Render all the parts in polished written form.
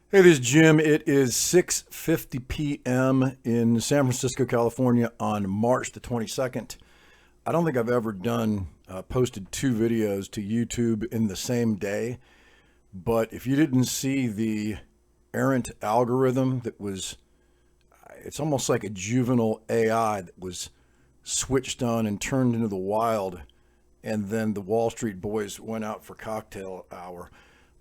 Hey, this is Jim. It is 6:50 p.m. in San Francisco, California on March the 22nd. I don't think I've ever posted two videos to YouTube in the same day, but if you didn't see the errant algorithm it's almost like a juvenile AI that was switched on and turned into the wild, and then the Wall Street boys went out for cocktail hour.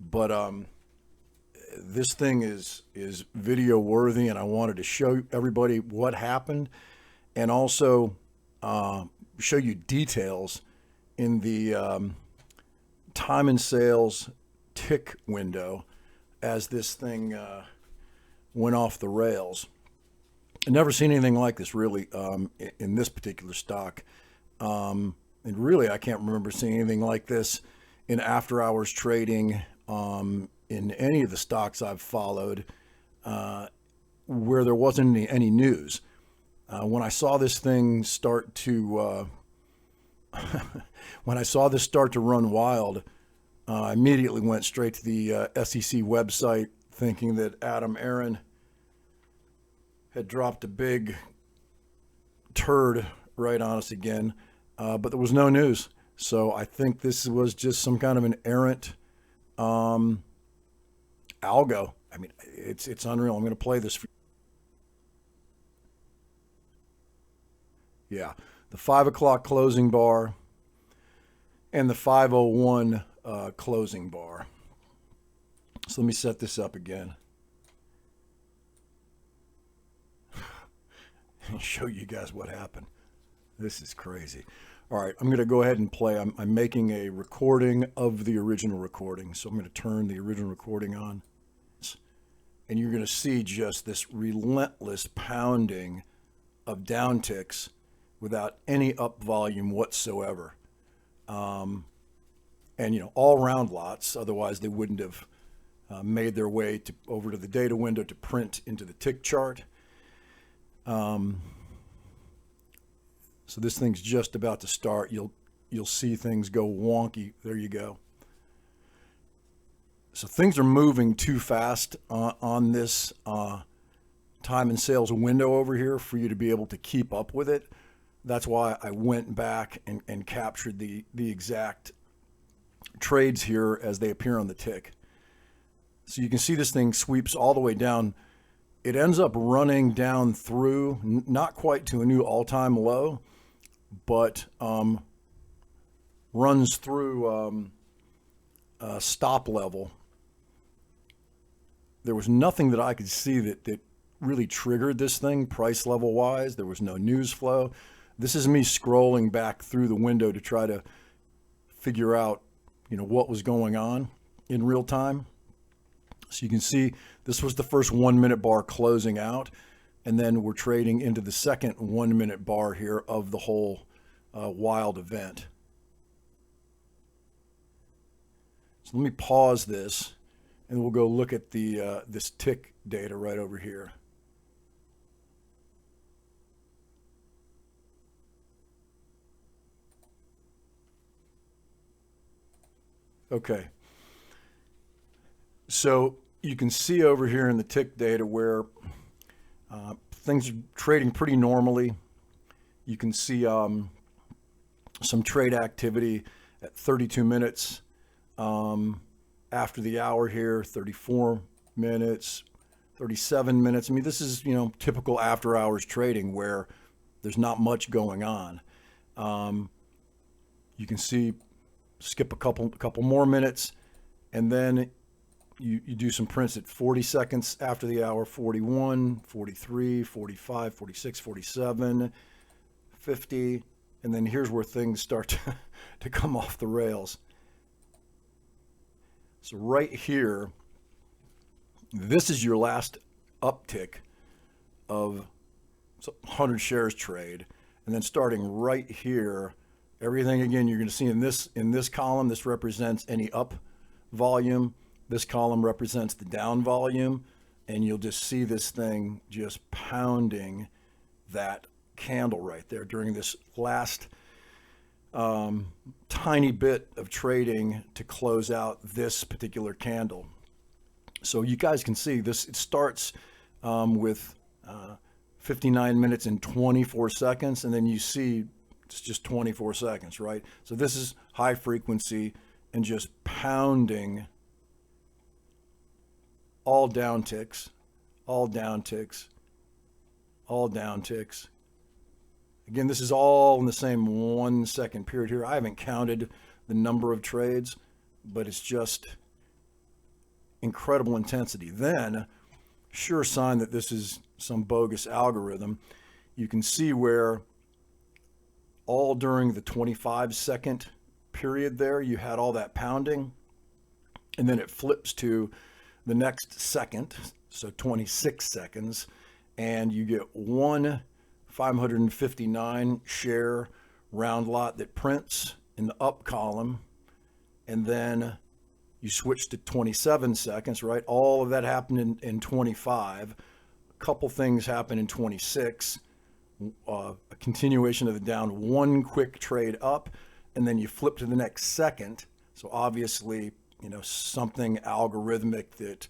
But this thing is video worthy, and I wanted to show everybody what happened, and also show you details in the time and sales tick window as this thing went off the rails. I've never seen anything like this really in this particular stock, and really I can't remember seeing anything like this in after hours trading in any of the stocks I've followed where there wasn't any news. When I saw this thing start to when I saw this start to run wild, I immediately went straight to the SEC website, thinking that Adam Aaron had dropped a big turd right on us again, but there was no news. So I think this was just some kind of an errant algo. I mean, it's unreal. I'm going to play this for you. Yeah, the 5 o'clock closing bar and the 5:01 closing bar. So let me set this up again and show you guys what happened. This is crazy. All right, I'm going to go ahead and play. I'm making a recording of the original recording, so I'm going to turn the original recording on. And you're going to see just this relentless pounding of downticks without any up volume whatsoever. And, all round lots, otherwise they wouldn't have made their way over to the data window to print into the tick chart. So this thing's just about to start. You'll see things go wonky. There you go. So things are moving too fast on this time and sales window over here for you to be able to keep up with it. That's why I went back and captured the exact trades here as they appear on the tick. So you can see this thing sweeps all the way down. It ends up running down through, not quite to a new all-time low, but runs through a stop level. There was nothing that I could see that really triggered this thing price level wise. There was no news flow. This is me scrolling back through the window to try to figure out, what was going on in real time. So you can see this was the first 1 minute bar closing out, and then we're trading into the second 1 minute bar here of the whole wild event. So let me pause this, and we'll go look at the this tick data right over here. Okay. So you can see over here in the tick data where things are trading pretty normally. You can see some trade activity at 32 minutes after the hour here, 34 minutes, 37 minutes. I mean, this is, typical after hours trading where there's not much going on. You can see, skip a couple more minutes, and then you do some prints at 40 seconds after the hour, 41, 43, 45, 46, 47, 50, and then here's where things start to come off the rails. So right here, this is your last uptick of 100 shares trade, and then starting right here, everything again you're going to see in this column. This represents any up volume. This column represents the down volume, and you'll just see this thing just pounding that candle right there during this last tiny bit of trading to close out this particular candle. So you guys can see this, it starts with 59 minutes and 24 seconds, and then you see it's just 24 seconds, right? So this is high frequency and just pounding, all down ticks, all down ticks, all down ticks. Again, this is all in the same 1 second period here. I haven't counted the number of trades, but it's just incredible intensity. Then, sure sign that this is some bogus algorithm, you can see where all during the 25-second period there, you had all that pounding, and then it flips to the next second, so 26 seconds, and you get one 559 share round lot that prints in the up column, and then you switch to 27 seconds, right? All of that happened in 25. A couple things happen in 26. A continuation of the down, one quick trade up, and then you flip to the next second. So obviously, you know, something algorithmic that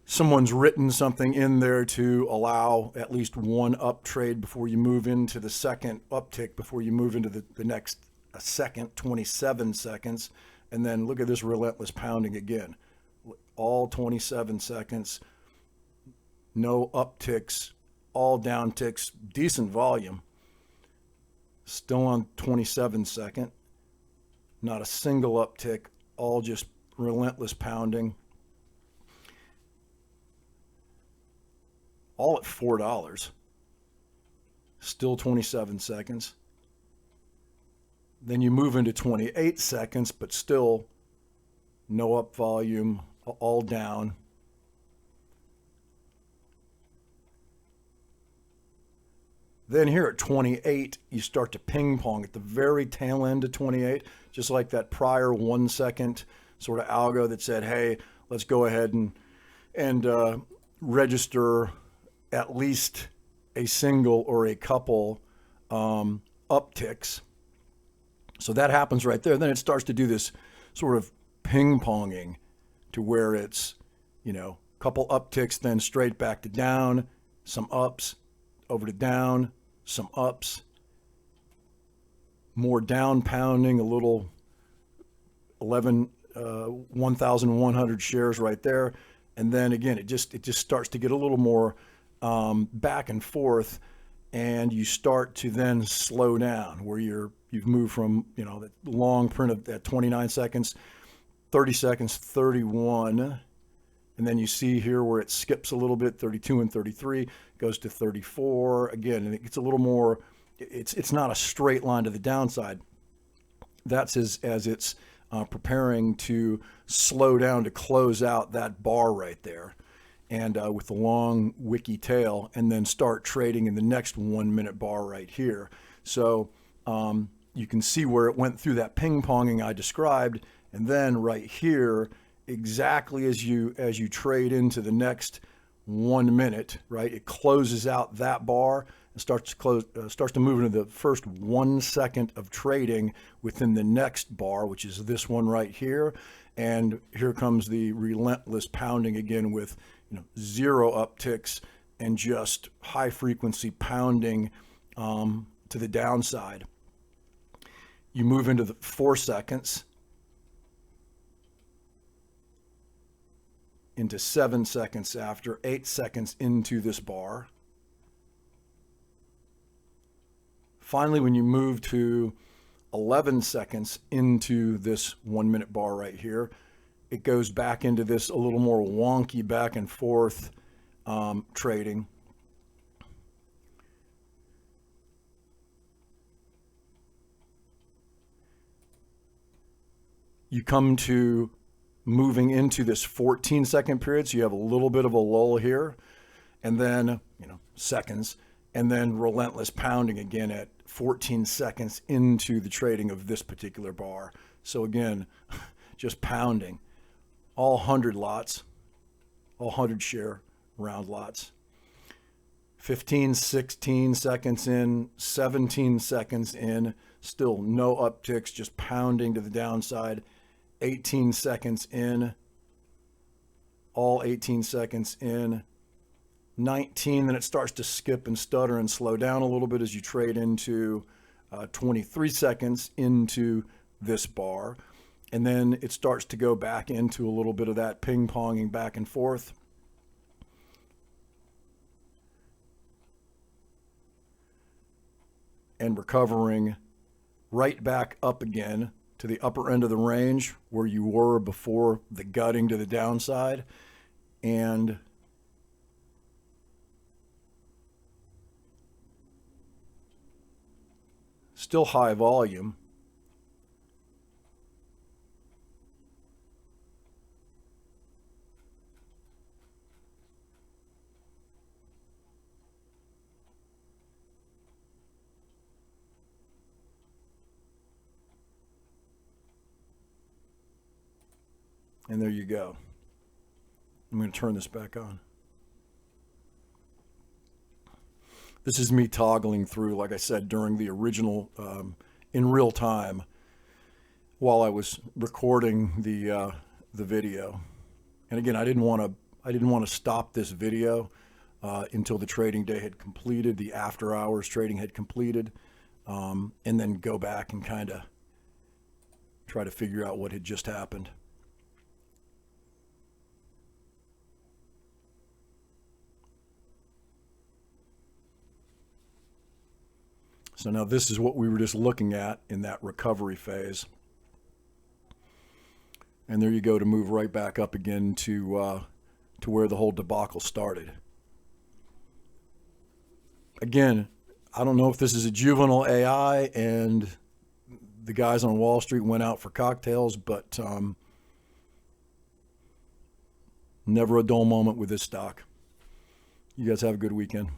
someone's written something in there to allow at least one up trade before you move into the second uptick, before you move into the next second, 27 seconds. And then look at this relentless pounding again. All 27 seconds, no upticks, all down ticks, decent volume. Still on 27 second, not a single uptick, all just relentless pounding. All at $4, still 27 seconds. Then you move into 28 seconds, but still no up volume, all down. Then here at 28, you start to ping pong at the very tail end of 28, just like that prior 1 second sort of algo that said, hey, let's go ahead and register at least a single or a couple upticks. So that happens right there. Then it starts to do this sort of ping-ponging to where it's, you know, a couple upticks, then straight back to down, some ups, over to down, some ups, more down pounding, a little 1,100 shares right there. And then again, it just starts to get a little more back and forth, and you start to then slow down where you've moved from, you know, that long print of that 29 seconds, 30 seconds, 31, and then you see here where it skips a little bit, 32 and 33, goes to 34 again, and it gets a little more, it's not a straight line to the downside. That's as it's preparing to slow down to close out that bar right there, and with the long wicky tail, and then start trading in the next 1 minute bar right here. So you can see where it went through that ping-ponging I described, and then right here, exactly as you trade into the next 1 minute, right, it closes out that bar and starts to move into the first 1 second of trading within the next bar, which is this one right here. And here comes the relentless pounding again with, you know, zero upticks and just high frequency pounding to the downside. You move into the 4 seconds, into 7 seconds after, 8 seconds into this bar. Finally, when you move to 11 seconds into this 1 minute bar right here, it goes back into this a little more wonky back and forth trading. You come to moving into this 14-second period, so you have a little bit of a lull here, and then, you know, seconds, and then relentless pounding again at 14 seconds into the trading of this particular bar. So again, just pounding. All 100 lots, all 100 share round lots. 15, 16 seconds in, 17 seconds in, still no upticks, just pounding to the downside. 18 seconds in, all 18 seconds in, 19, then it starts to skip and stutter and slow down a little bit as you trade into 23 seconds into this bar. And then it starts to go back into a little bit of that ping-ponging back and forth. And recovering right back up again to the upper end of the range where you were before the gutting to the downside. And still high volume. And there you go. I'm going to turn this back on. This is me toggling through, like I said, during the original, in real time, while I was recording the video. And again, I didn't want to stop this video until the trading day had completed, the after hours trading had completed, and then go back and kind of try to figure out what had just happened. So now this is what we were just looking at in that recovery phase. And there you go to move right back up again to where the whole debacle started. Again, I don't know if this is a juvenile AI and the guys on Wall Street went out for cocktails, but never a dull moment with this stock. You guys have a good weekend.